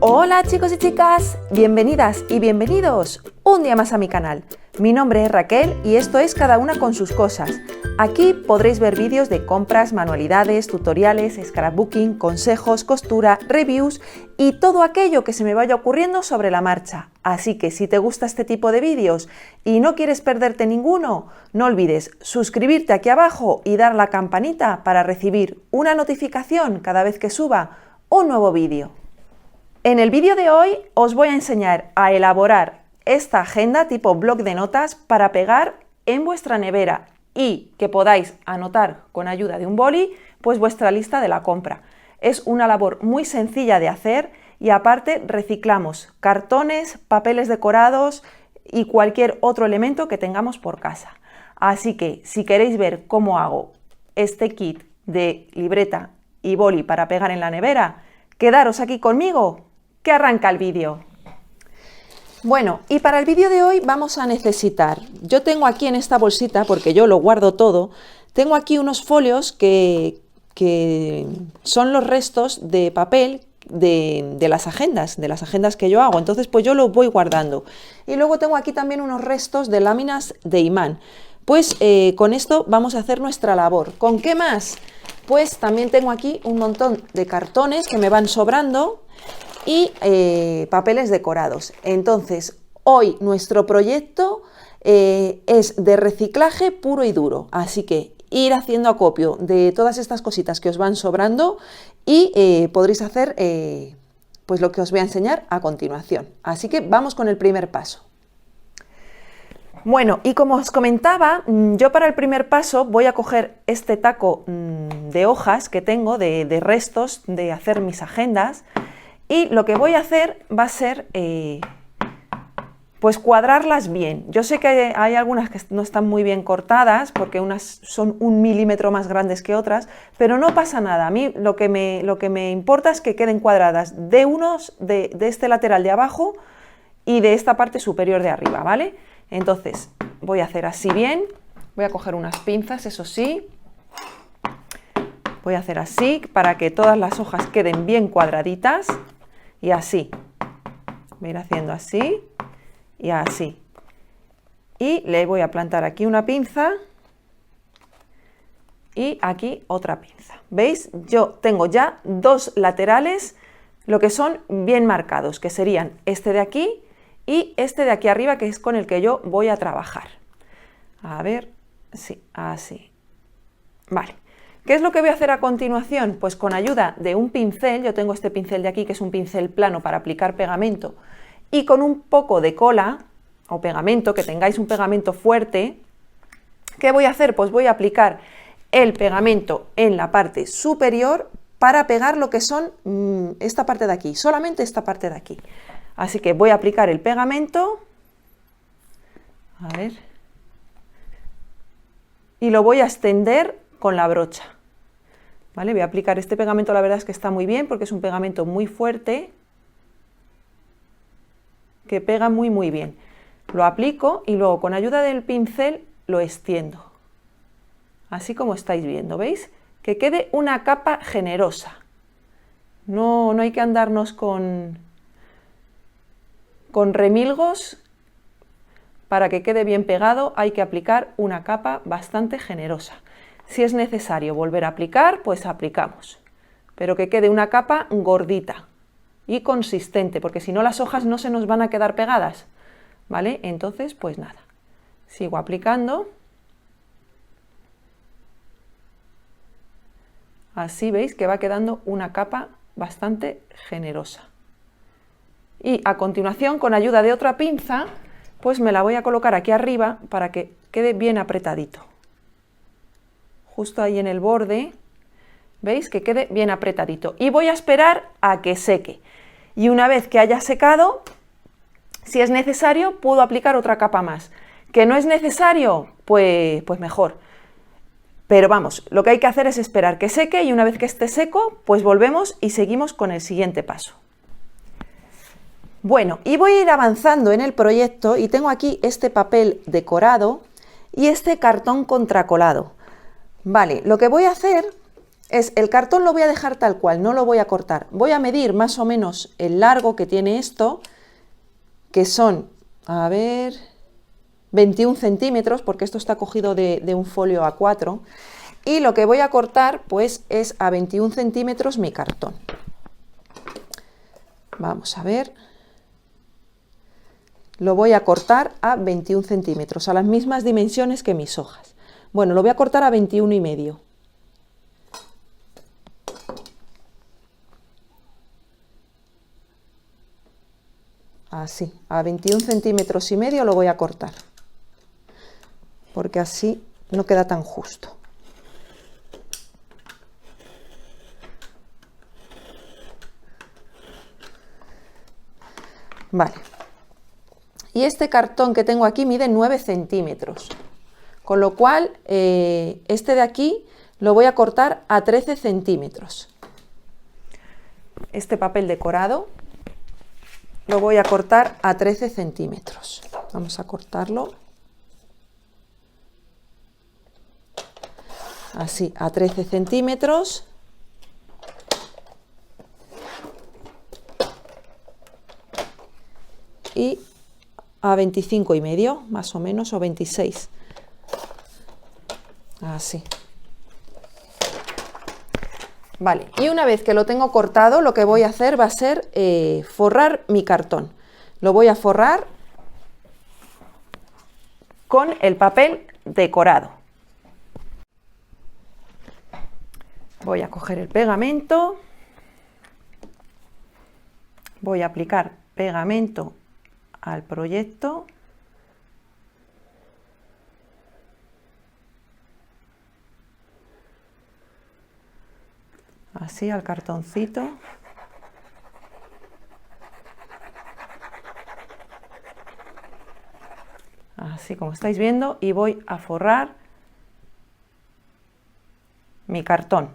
Hola chicos y chicas, bienvenidas y bienvenidos un día más a mi canal. Mi nombre es Raquel y esto es Cada una con sus cosas. Aquí podréis ver vídeos de compras, manualidades, tutoriales, scrapbooking, consejos, costura, reviews y todo aquello que se me vaya ocurriendo sobre la marcha. Así que si te gusta este tipo de vídeos y no quieres perderte ninguno, no olvides suscribirte aquí abajo y dar la campanita para recibir una notificación cada vez que suba un nuevo vídeo. En el vídeo de hoy os voy a enseñar a elaborar esta agenda tipo bloc de notas para pegar en vuestra nevera y que podáis anotar con ayuda de un boli pues vuestra lista de la compra. Es una labor muy sencilla de hacer y aparte reciclamos cartones, papeles decorados y cualquier otro elemento que tengamos por casa. Así que si queréis ver cómo hago este kit de libreta y boli para pegar en la nevera, quedaros aquí conmigo, que arranca el vídeo. Bueno, y para el vídeo de hoy vamos a necesitar, yo tengo aquí en esta bolsita, porque yo lo guardo todo, tengo aquí unos folios que son los restos de papel de las agendas que yo hago, entonces pues yo los voy guardando. Y luego tengo aquí también unos restos de láminas de imán. Pues con esto vamos a hacer nuestra labor. ¿Con qué más? Pues también tengo aquí un montón de cartones que me van sobrando y papeles decorados. Entonces, hoy nuestro proyecto es de reciclaje puro y duro, así que ir haciendo acopio de todas estas cositas que os van sobrando y podréis hacer pues lo que os voy a enseñar a continuación. Así que vamos con el primer paso. Bueno, y como os comentaba, yo para el primer paso voy a coger este taco de hojas que tengo de restos de hacer mis agendas. Y lo que voy a hacer va a ser pues cuadrarlas bien. Yo sé que hay algunas que no están muy bien cortadas porque unas son 1 milímetro más grandes que otras, pero no pasa nada. A mí lo que me importa es que queden cuadradas de este lateral de abajo y de esta parte superior de arriba, ¿vale? Entonces voy a hacer así bien, voy a coger unas pinzas, eso sí. Voy a hacer así para que todas las hojas queden bien cuadraditas. Y así, voy a ir haciendo así y así. Y le voy a plantar aquí una pinza y aquí otra pinza. ¿Veis? Yo tengo ya dos laterales, lo que son bien marcados, que serían este de aquí y este de aquí arriba, que es con el que yo voy a trabajar. A ver, sí, así. Vale. ¿Qué es lo que voy a hacer a continuación? Pues con ayuda de un pincel, yo tengo este pincel de aquí que es un pincel plano para aplicar pegamento, y con un poco de cola o pegamento, que tengáis un pegamento fuerte, ¿qué voy a hacer? Pues voy a aplicar el pegamento en la parte superior para pegar lo que son esta parte de aquí, solamente esta parte de aquí. Así que voy a aplicar el pegamento, a ver, y lo voy a extender con la brocha. ¿Vale? Voy a aplicar este pegamento, la verdad es que está muy bien porque es un pegamento muy fuerte que pega muy bien. Lo aplico y luego con ayuda del pincel lo extiendo. Así como estáis viendo, ¿veis? Que quede una capa generosa. No hay que andarnos con remilgos. Para que quede bien pegado hay que aplicar una capa bastante generosa. Si es necesario volver a aplicar, pues aplicamos, pero que quede una capa gordita y consistente, porque si no las hojas no se nos van a quedar pegadas, ¿vale? Entonces, pues nada, sigo aplicando. Así veis que va quedando una capa bastante generosa. Y a continuación, con ayuda de otra pinza, pues me la voy a colocar aquí arriba para que quede bien apretadito. Justo ahí en el borde, ¿veis? Que quede bien apretadito. Y voy a esperar a que seque. Y una vez que haya secado, si es necesario, puedo aplicar otra capa más. ¿Que no es necesario? Pues mejor. Pero vamos, lo que hay que hacer es esperar que seque y una vez que esté seco, pues volvemos y seguimos con el siguiente paso. Bueno, y voy a ir avanzando en el proyecto y tengo aquí este papel decorado y este cartón contracolado. Vale, lo que voy a hacer el cartón lo voy a dejar tal cual, no lo voy a cortar. Voy a medir más o menos el largo que tiene esto, que son, a ver, 21 centímetros, porque esto está cogido de un folio A4. Y lo que voy a cortar, pues, es a 21 centímetros mi cartón. Vamos a ver. Lo voy a cortar a 21 centímetros, a las mismas dimensiones que mis hojas. Bueno, lo voy a cortar a 21,5. Así, a 21 centímetros y medio lo voy a cortar, porque así no queda tan justo. Vale. Y este cartón que tengo aquí mide 9 centímetros, con lo cual este de aquí lo voy a cortar a 13 centímetros. Este papel decorado lo voy a cortar a 13 centímetros. Vamos a cortarlo así, a 13 centímetros. Y a 25,5, más o menos, o 26. Así. Vale, y una vez que lo tengo cortado, lo que voy a hacer va a ser forrar mi cartón. Lo voy a forrar con el papel decorado. Voy a coger el pegamento, voy a aplicar pegamento al proyecto. Así al cartoncito. Así como estáis viendo, y voy a forrar mi cartón.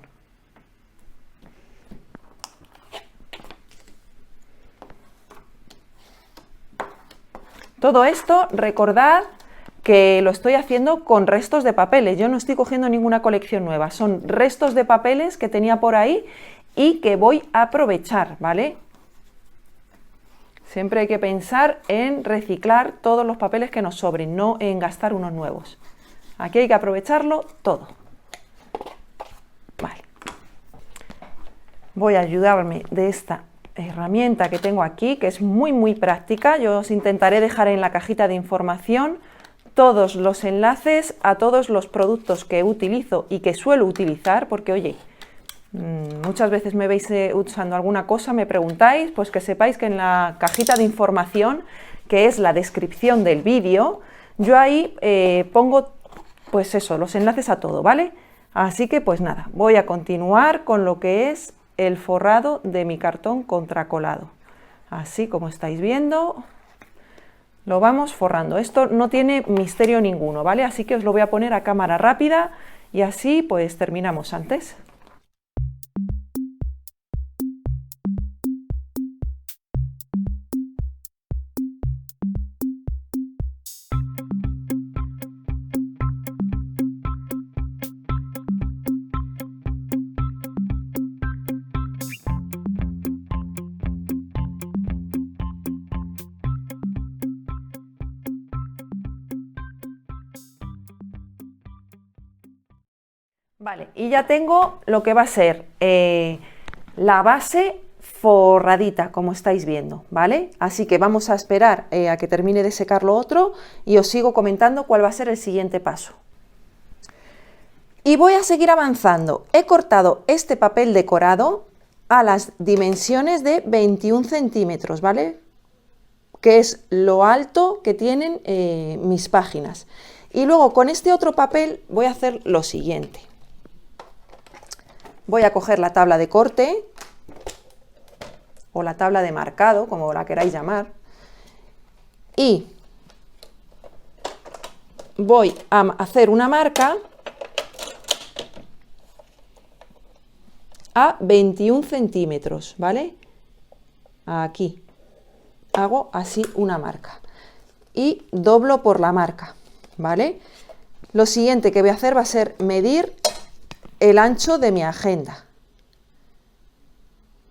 Todo esto, recordad que lo estoy haciendo con restos de papeles. Yo no estoy cogiendo ninguna colección nueva, son restos de papeles que tenía por ahí y que voy a aprovechar, ¿vale? Siempre hay que pensar en reciclar todos los papeles que nos sobren, no en gastar unos nuevos. Aquí hay que aprovecharlo todo. Vale. Voy a ayudarme de esta herramienta que tengo aquí, que es muy práctica. Yo os intentaré dejar en la cajita de información todos los enlaces a todos los productos que utilizo y que suelo utilizar, porque oye, muchas veces me veis usando alguna cosa, me preguntáis, pues que sepáis que en la cajita de información, que es la descripción del vídeo, yo ahí pongo pues eso, los enlaces a todo, ¿vale? Así que pues nada, voy a continuar con lo que es el forrado de mi cartón contracolado. Así como estáis viendo, lo vamos forrando. Esto no tiene misterio ninguno, ¿vale? Así que os lo voy a poner a cámara rápida y así pues terminamos antes. Vale, y ya tengo lo que va a ser la base forradita, como estáis viendo, ¿vale? Así que vamos a esperar a que termine de secar lo otro y os sigo comentando cuál va a ser el siguiente paso. Y voy a seguir avanzando. He cortado este papel decorado a las dimensiones de 21 centímetros, ¿vale? Que es lo alto que tienen mis páginas. Y luego con este otro papel voy a hacer lo siguiente. Voy a coger la tabla de corte o la tabla de marcado, como la queráis llamar, y voy a hacer una marca a 21 centímetros, ¿vale? Aquí hago así una marca y doblo por la marca, ¿vale? Lo siguiente que voy a hacer va a ser medir el ancho de mi agenda,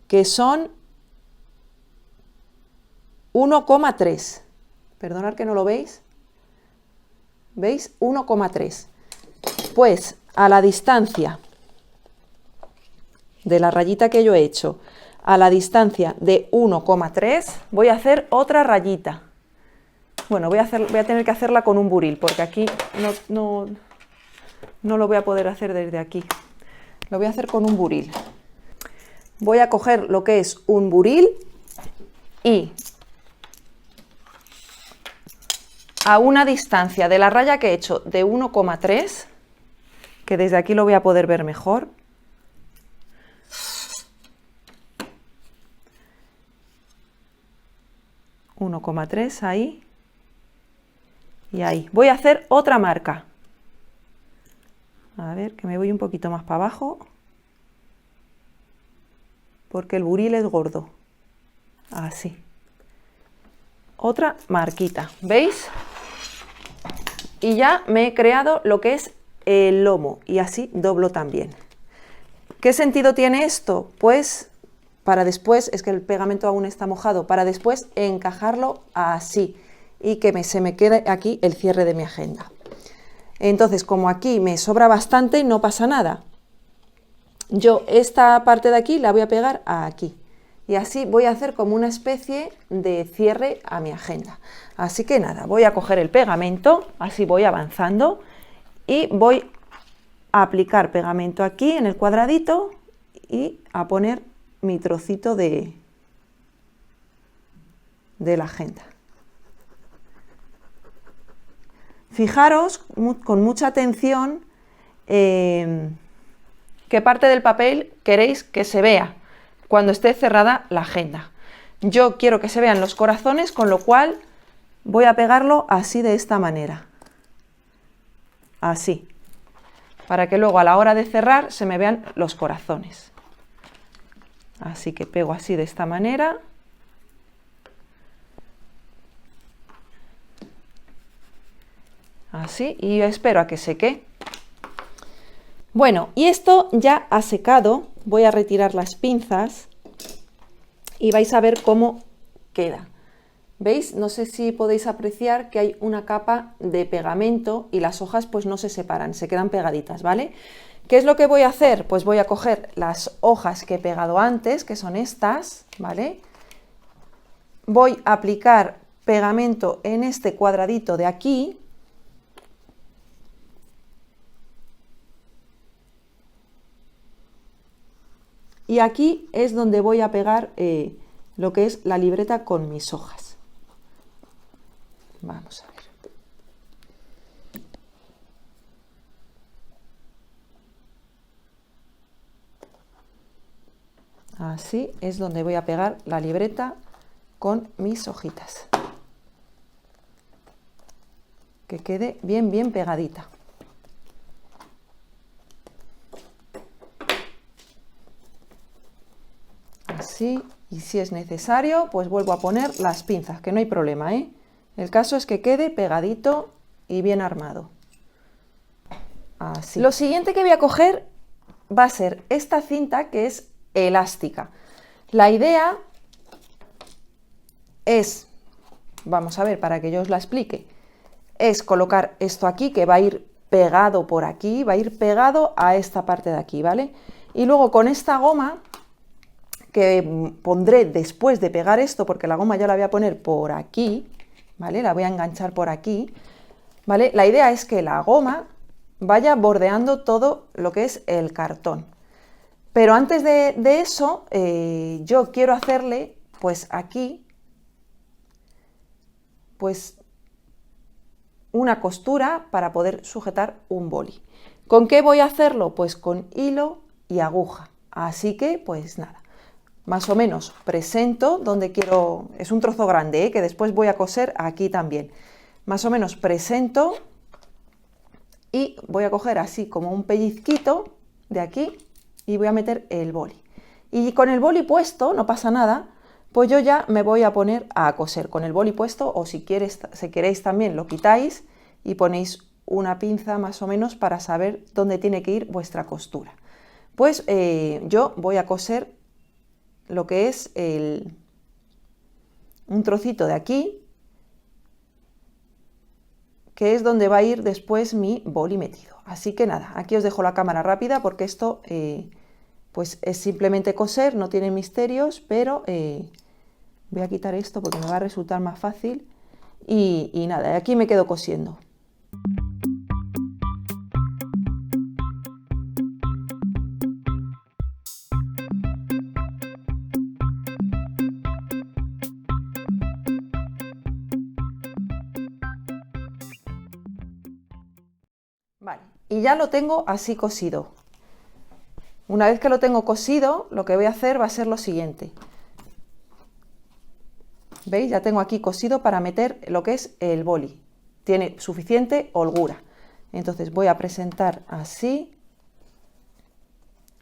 que son 1,3. Perdonad que no lo veis. ¿Veis? 1,3. Pues a la distancia de la rayita que yo he hecho, a la distancia de 1,3, voy a hacer otra rayita. Bueno, voy a tener que hacerla con un buril, porque aquí no lo voy a poder hacer desde aquí. Lo voy a hacer con un buril. Voy a coger lo que es un buril y a una distancia de la raya que he hecho de 1,3, que desde aquí lo voy a poder ver mejor, (1,3) ahí y ahí. Voy a hacer otra marca. A ver, que me voy un poquito más para abajo, porque el buril es gordo. Así. Otra marquita, ¿veis? Y ya me he creado lo que es el lomo, y así doblo también. ¿Qué sentido tiene esto? Pues para después, es que el pegamento aún está mojado, para después encajarlo así y que se me quede aquí el cierre de mi agenda. Entonces, como aquí me sobra bastante, no pasa nada. Yo esta parte de aquí la voy a pegar aquí. Y así voy a hacer como una especie de cierre a mi agenda. Así que nada, voy a coger el pegamento, así voy avanzando y voy a aplicar pegamento aquí en el cuadradito y a poner mi trocito de la agenda. Fijaros con mucha atención qué parte del papel queréis que se vea cuando esté cerrada la agenda. Yo quiero que se vean los corazones, con lo cual voy a pegarlo así, de esta manera. Así. Para que luego a la hora de cerrar se me vean los corazones. Así que pego así, de esta manera. Así, y espero a que seque. Bueno, y esto ya ha secado. Voy a retirar las pinzas y vais a ver cómo queda. ¿Veis? No sé si podéis apreciar que hay una capa de pegamento y las hojas pues no se separan, se quedan pegaditas, ¿vale? ¿Qué es lo que voy a hacer? Pues voy a coger las hojas que he pegado antes, que son estas, ¿vale? Voy a aplicar pegamento en este cuadradito de aquí. Y aquí es donde voy a pegar lo que es la libreta con mis hojas. Vamos a ver. Así es donde voy a pegar la libreta con mis hojitas. Que quede bien, bien pegadita. Así, y si es necesario, pues vuelvo a poner las pinzas, que no hay problema, ¿eh? El caso es que quede pegadito y bien armado. Así. Lo siguiente que voy a coger va a ser esta cinta, que es elástica. La idea es, vamos a ver, para que yo os la explique, es colocar esto aquí, que va a ir pegado por aquí, va a ir pegado a esta parte de aquí, ¿vale? Y luego con esta goma, que pondré después de pegar esto, porque la goma ya la voy a poner por aquí, ¿vale? La voy a enganchar por aquí, ¿vale? La idea es que la goma vaya bordeando todo lo que es el cartón. Pero antes de eso, yo quiero hacerle, pues aquí, pues una costura para poder sujetar un boli. ¿Con qué voy a hacerlo? Pues con hilo y aguja. Así que, pues nada, más o menos presento donde quiero, es un trozo grande, que después voy a coser aquí también. Más o menos presento y voy a coger así como un pellizquito de aquí y voy a meter el boli. Y con el boli puesto, no pasa nada, pues yo ya me voy a poner a coser con el boli puesto, o si queréis también lo quitáis y ponéis una pinza más o menos para saber dónde tiene que ir vuestra costura. pues yo voy a coser lo que es un trocito de aquí, que es donde va a ir después mi boli metido. Así que nada, aquí os dejo la cámara rápida porque esto pues es simplemente coser, no tiene misterios, pero voy a quitar esto porque me va a resultar más fácil y nada, aquí me quedo cosiendo. Vale, y ya lo tengo así cosido. Una vez que lo tengo cosido, lo que voy a hacer va a ser lo siguiente. ¿Veis? Ya tengo aquí cosido para meter lo que es el boli. Tiene suficiente holgura. Entonces voy a presentar así,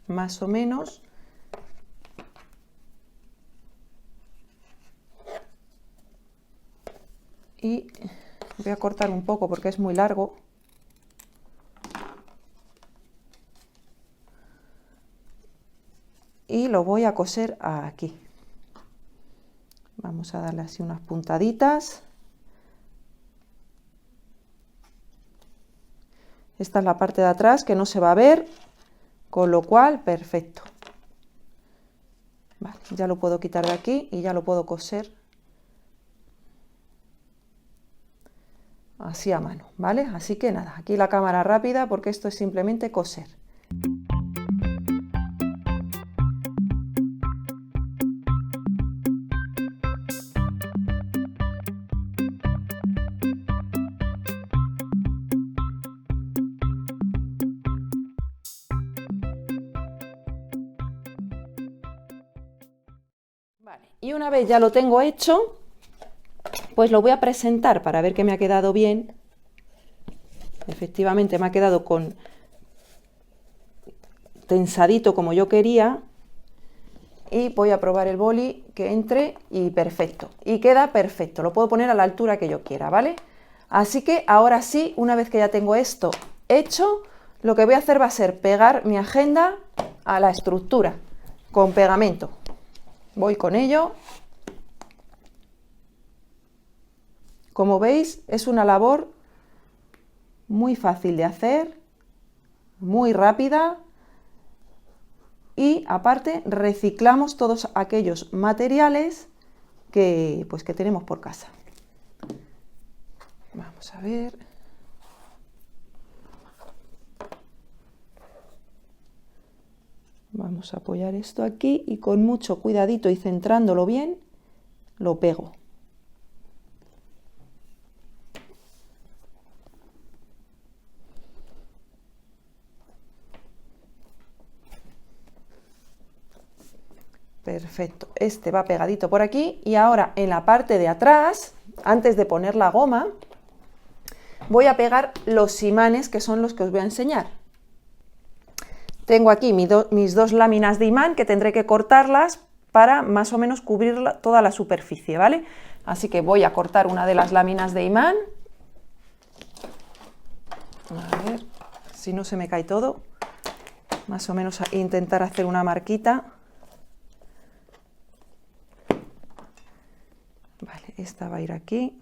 más o menos. Y voy a cortar un poco porque es muy largo. Y lo voy a coser aquí. Vamos a darle así unas puntaditas. Esta es la parte de atrás que no se va a ver, con lo cual, perfecto. Vale, ya lo puedo quitar de aquí y ya lo puedo coser así a mano, ¿vale? Así que nada, aquí la cámara rápida porque esto es simplemente coser. Vale, y una vez ya lo tengo hecho, pues lo voy a presentar para ver que me ha quedado bien. Efectivamente me ha quedado con tensadito como yo quería. Y voy a probar el boli que entre y perfecto. Y queda perfecto, lo puedo poner a la altura que yo quiera, ¿vale? Así que ahora sí, una vez que ya tengo esto hecho, lo que voy a hacer va a ser pegar mi agenda a la estructura con pegamento. Voy con ello. Como veis, es una labor muy fácil de hacer, muy rápida y aparte reciclamos todos aquellos materiales que tenemos por casa. Vamos a ver. Vamos a apoyar esto aquí y con mucho cuidadito y centrándolo bien, lo pego. Perfecto, este va pegadito por aquí y ahora en la parte de atrás, antes de poner la goma, voy a pegar los imanes que son los que os voy a enseñar. Tengo aquí mis dos láminas de imán que tendré que cortarlas para más o menos cubrir toda la superficie, ¿vale? Así que voy a cortar una de las láminas de imán. A ver si no se me cae todo. Más o menos intentar hacer una marquita. Vale, esta va a ir aquí.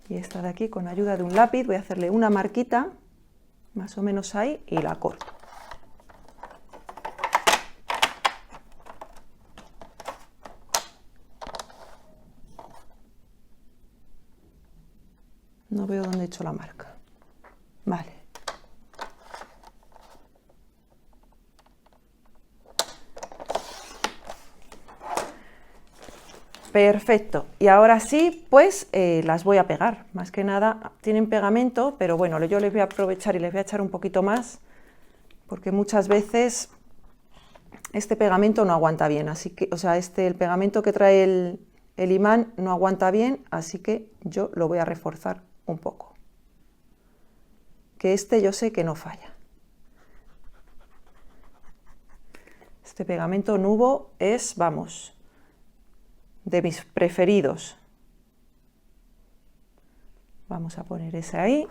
Y esta de aquí, con ayuda de un lápiz, voy a hacerle una marquita, más o menos ahí, y la corto. No veo dónde he hecho la marca. Vale. Perfecto, y ahora sí, pues las voy a pegar. Más que nada tienen pegamento, pero bueno, yo les voy a aprovechar y les voy a echar un poquito más, porque muchas veces este pegamento no aguanta bien, así que, o sea, el pegamento que trae el imán no aguanta bien, así que yo lo voy a reforzar un poco. Que este yo sé que no falla. Este pegamento Nuvo es, vamos, de mis preferidos. Vamos a poner ese ahí.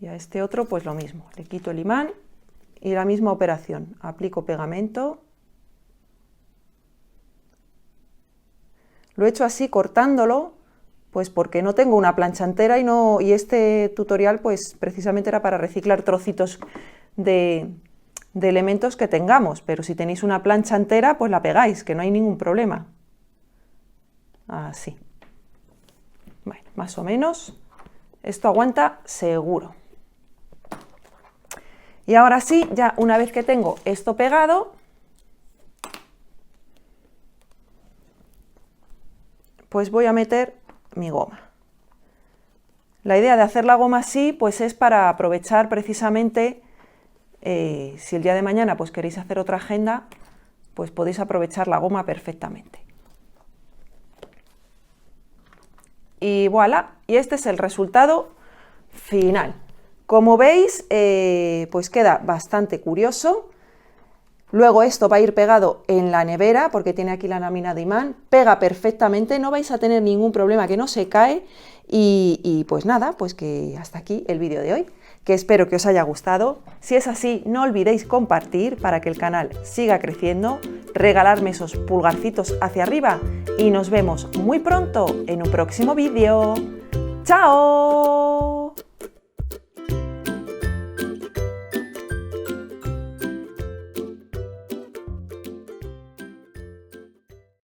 Y a este otro pues lo mismo, le quito el imán y la misma operación, aplico pegamento. Lo he hecho así cortándolo, pues porque no tengo una plancha entera y este tutorial pues precisamente era para reciclar trocitos de elementos que tengamos, pero si tenéis una plancha entera pues la pegáis, que no hay ningún problema. Así. Bueno, más o menos, esto aguanta seguro. Y ahora sí, ya una vez que tengo esto pegado, pues voy a meter mi goma. La idea de hacer la goma así, pues es para aprovechar precisamente, si el día de mañana pues queréis hacer otra agenda, pues podéis aprovechar la goma perfectamente. Y voilà, y este es el resultado final. Como veis, pues queda bastante curioso. Luego esto va a ir pegado en la nevera porque tiene aquí la lámina de imán, pega perfectamente, no vais a tener ningún problema, que no se cae. Y pues nada, pues que hasta aquí el vídeo de hoy, que espero que os haya gustado. Si es así, no olvidéis compartir para que el canal siga creciendo, regalarme esos pulgarcitos hacia arriba y nos vemos muy pronto en un próximo vídeo. ¡Chao!